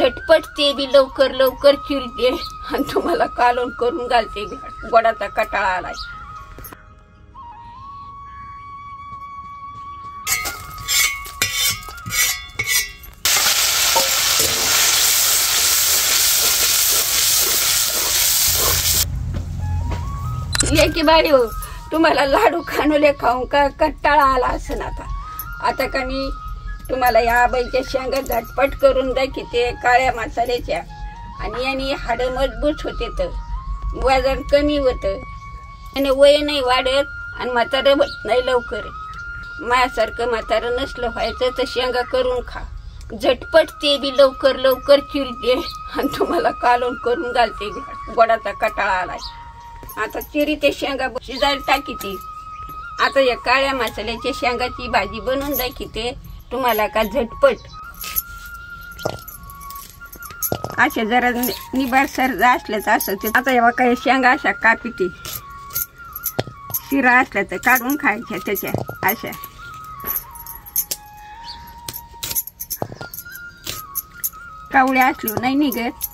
झटपट ते बी लवकर लवकर चिरते आणि तुम्हाला कालवण करून घालते. गोडाचा कटाळा आलाय. लेकी बाई हो, तुम्हाला लाडू खानोले खाऊन का कटाळा आला असं आता का मी तुम्हाला या बाईच्या शेंगा झटपट करून दाखवते काळ्या मसाल्याच्या. आणि याने हाड मजबूत होते, तर वजन कमी होतं आणि वय नाही वाढत आणि म्हातारं होत नाही लवकर. माझ्यासारखं म्हातारं नसलं व्हायचं तर शेंगा करून खा. झटपट ते बी लवकर लवकर चिरते आणि तुम्हाला कालवण करून घालते. गोडाचा कटाळा आलाय. आता चिरी ते शेंगा शिजायला टाकीते. आता या काळ्या मसाल्याच्या शेंगाची भाजी बनवून दाखवते तुम्हाला का झटपट. अशा जरा निबार सर्ज असल्याच असं ते. आता या काही शेंगा अशा कापिते. शिरा असल्या तर काढून खायच्या त्याच्या अशा. कावळ्या असलो नाही निघत,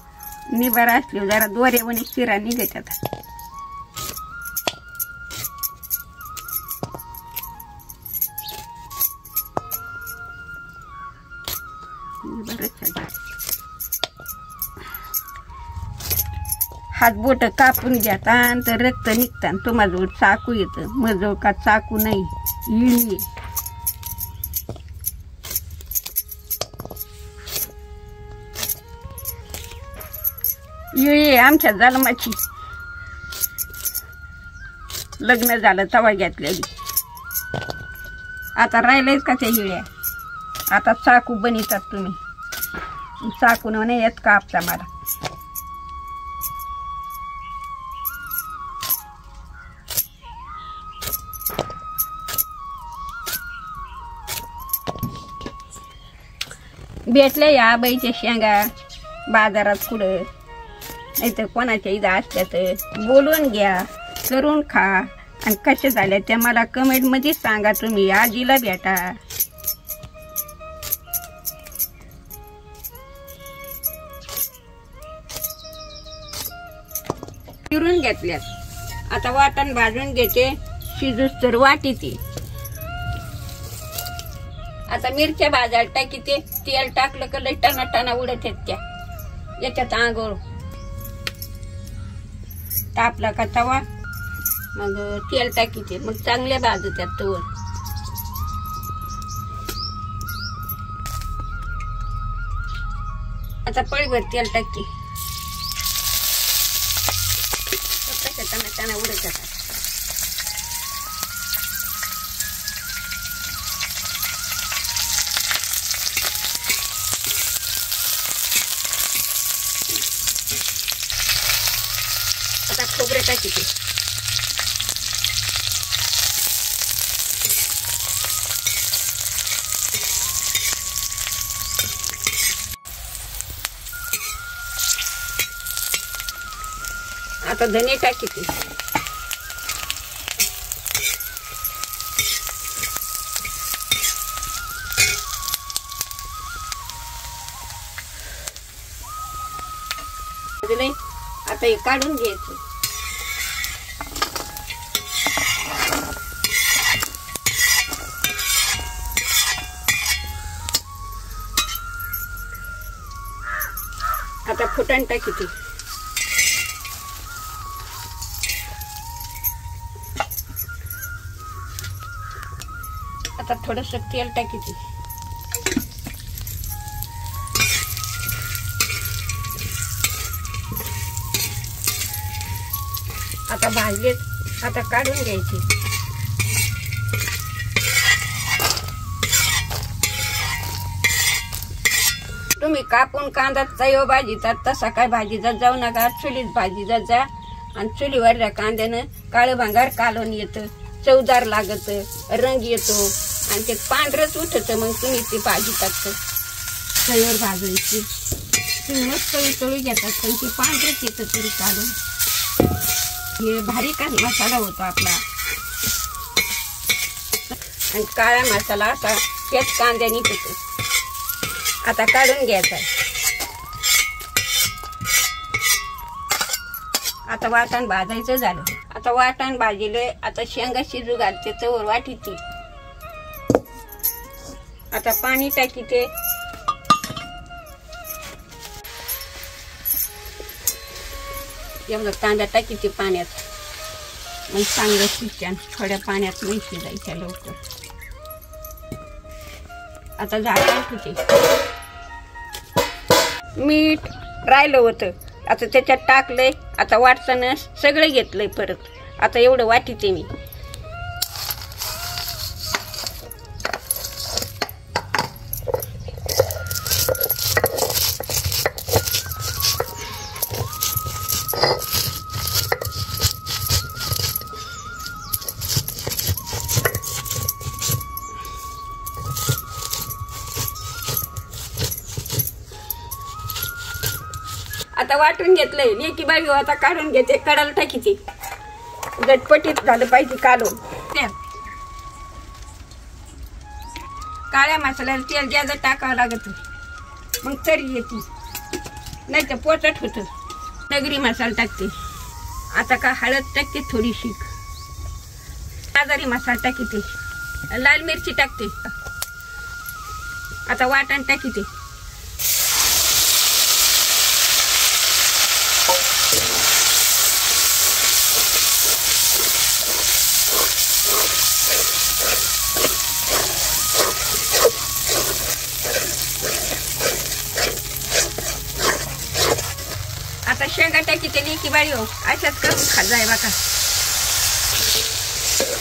निबार असलो जरा दोऱ्यावणे शिरा निघत. आता हात बोट कापून घ्या तर रक्त निघतात. तुम्हाला चाकू येतं, मजवळ का चाकू नाही, इळी. इळी आमच्या जन्माची, लग्न झालं तवा घेतलेली. आता राहिलेच का त्या इळ्या. आता चाकू बनितात तुम्ही. चाकू नाही येत कापता मला. भेटल्या या बाईच्या शेंगा बाजारात कुठं नाही तर कोणाच्या इथं असल्या तर बोलवून घ्या, करून खा. आणि कशा झाल्या त्या मला कमेंटमध्ये सांगा. तुम्ही आजीला भेटा. चिरून घेतल्यात. आता वाटण भाजून घेते. शिजूस तर वाटीते. आता मिरच्या भाजायला टाकीते. तेल टाकलं का लई टना टना उडत आहेत त्या. याच्यात आंघोळ तापला का तवा मग तेल टाकीते. मग चांगल्या भाजत्यात तवर. आता पळीभर तेल टाकते. टना टना उडत जातात. आता खोबरे टाकीते. आता धने टाकीते. आता हे काढून घ्यायचं. आता फुटाण टाकीते. आता थोडस तेल टाकीते. आता भाजलेत. आता काढून घ्यायचे. तुम्ही कापून कांदा तयो भाजीतात तसा काय भाजीचा जाऊ नका. चुलीत भाजीचा जा. आणि चुलीवरल्या कांद्यानं काळं भांगार कालवून येतं. चवदार लागत, रंग येतो आणि ते पांढरच उठत. मग तुम्ही ती भाजी टाकत तयार भाजायची. तुम्ही मस्त तळी घेतात पण ती पांढरच येतं तरी काढून. हे भारी का मसाला होतो आपला. आणि काळा मसाला असा तेच कांद्याने होतो. आता काढून घ्यायचा. आता वाटण भाजायचं झालं. आता वाटण भाजले. आता शेंगा शिजू घालते चवर वाटीची. आता पाणी टाकीते. एवढं कांदा टाकीते पाण्यात. मग चांगलं शिजत्या. थोड्या पाण्यात नाही शिजायच्या लवकर. आता झाकण ठेवते. मीठ राहिलं होतं आता त्याच्यात टाकलंय. आता वाटताना सगळं घेतलंय परत. आता एवढं वाटीते मी. आता वाटून घेतलंय. लेकी बाई आता काढून घेते. कडाला टाकीते. झटपटीत झालं पाहिजे काढून. काळ्या मसाल्याला तेल जास्त टाकावं लागत. मग तरी येते. नाही तर पोचट होत. नगरी मसाला टाकते. आता का हळद टाकते थोडीशी. बाजारी मसाला टाकीते. लाल मिरची टाकते. आता वाटण टाकीते. आता शेंगा टाकीते. लेकी बाई हो अशाच करून खाजाय बघा.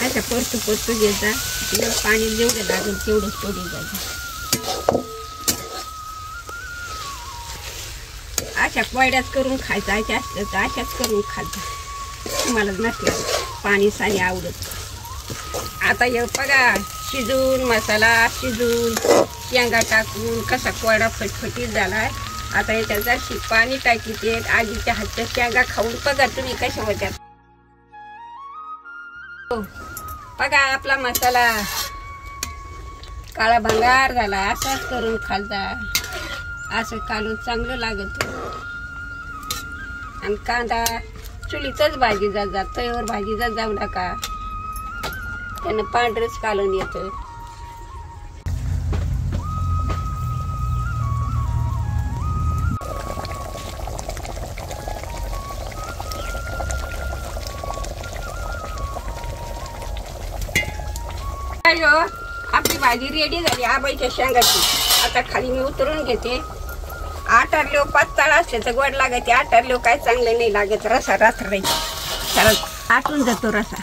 अशा परतू घ्यायचा. पाणी जेवढं लागेल तेवढं सोडून जायचं. अशा कोयड्याच करून खायचं. अशा असलं तर अशाच करून खायचं. तुम्हाला नसलं पाणी साणी आवडत. आता हे बघा शिजून मसाला शिजून शेंगा टाकून कसा कोरडा फटफटीत झालाय. आता याच्यात जराशी पाणी टाकीते. आजीच्या हातच्या शेंगा खाऊन बघा तुम्ही कशा होत्या. बघा आपला मसाला काळा भंगार झाला. असाच करून खालता. असं काढून चांगलं लागत. आणि कांदा चुलीतच भाजी जात. तव्यावर भाजी जाऊ नका. त्यानं पांढरच कालून येतं. आपली भाजी रेडी झाली आबाईच्या शेंगाची. आता खाली मी उतरून घेते. आटारलो पातळ असले तर गोड लागते. आटारलो काय चांगले नाही लागत. रसा रात्र आटून जातो रसा.